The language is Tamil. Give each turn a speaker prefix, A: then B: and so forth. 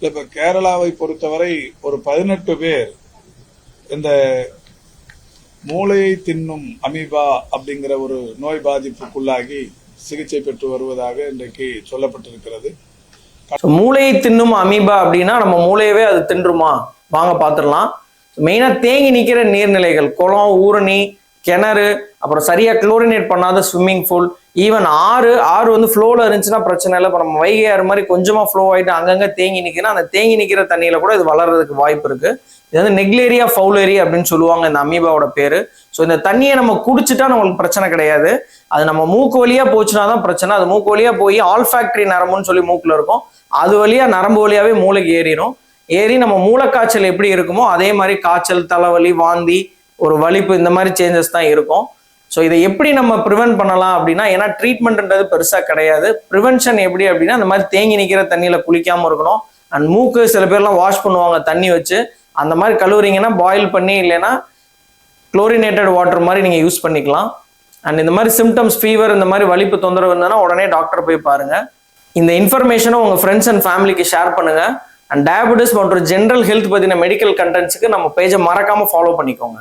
A: இப்ப கேரளாவை பொறுத்தவரை ஒரு 18 பேர் இந்த மூளையை தின்னும் அமீபா அப்படிங்கிற ஒரு நோய் பாதிப்புக்குள்ளாகி சிகிச்சை பெற்று வருவதாக இன்றைக்கு சொல்லப்பட்டிருக்கிறது.
B: மூளையை தின்னும் அமீபா அப்படின்னா நம்ம மூளையவே அது தின்றுமா? வாங்க பார்த்துடலாம். மெயினா தேங்கி நிக்கிற நீர்நிலைகள், குளம், ஊரணி, கிணறு, அப்புறம் சரியா குளோரினேட் பண்ணாத ஸ்விம்மிங் பூல், ஈவன் ஆறு வந்து ஃப்ளோல இருந்துச்சுன்னா பிரச்சனை இல்லை. இப்போ நம்ம வைகை ஆறு மாதிரி கொஞ்சமா ஃப்ளோ ஆயிட்டு அங்கங்க தேங்கி நிற்குன்னா அந்த தேங்கி நிற்கிற தண்ணியில கூட இது வளர்றதுக்கு வாய்ப்பு இருக்கு. இது வந்து நெக்லேரியா ஃபவுலேரி அப்படின்னு சொல்லுவாங்க இந்த அமீபாவோட பேரு. ஸோ இந்த தண்ணியை நம்ம குடிச்சுட்டா நம்மளுக்கு பிரச்சனை கிடையாது. அது நம்ம மூக்கு வழியா போச்சுன்னா தான் பிரச்சனை. அது மூக்கு வழியா போய் ஆல்ஃபேக்டரி நரம்புன்னு சொல்லி மூக்குல இருக்கும், அது வழியா நரம்பு வழியாவே மூளைக்கு ஏறி நம்ம மூளைக்காய்ச்சல் எப்படி இருக்குமோ அதே மாதிரி காய்ச்சல், தலைவலி, வாந்தி, ஒரு வலிப்பு, இந்த மாதிரி சேஞ்சஸ் தான் இருக்கும். ஸோ இதை எப்படி நம்ம ப்ரிவென்ட் பண்ணலாம் அப்படின்னா, ஏன்னா ட்ரீட்மெண்ட்ன்றது பெருசா கிடையாது. ப்ரிவென்ஷன் எப்படி அப்படின்னா, இந்த மாதிரி தேங்கி நிற்கிற தண்ணியில குளிக்காம இருக்கணும். அண்ட் மூக்கு சில பேர்லாம் வாஷ் பண்ணுவாங்க தண்ணி வச்சு, அந்த மாதிரி கழுவுறீங்கன்னா பாயில் பண்ணி, இல்லைன்னா குளோரினேட்டட் வாட்டர் மாதிரி நீங்க யூஸ் பண்ணிக்கலாம். அண்ட் இந்த மாதிரி சிம்டம்ஸ், ஃபீவர், இந்த மாதிரி வலிப்பு தொந்தரவு இருந்ததுன்னா உடனே டாக்டர் போய் பாருங்க. இந்த இன்ஃபர்மேஷனை உங்க ஃப்ரெண்ட்ஸ் அண்ட் ஃபேமிலிக்கு ஷேர் பண்ணுங்க. அண்ட் டயபெட்டிஸ் மற்றும் ஜென்ரல் ஹெல்த் பத்தின மெடிக்கல் கண்டென்ட்ஸுக்கு நம்ம பேஜை மறக்காம ஃபாலோ பண்ணிக்கோங்க.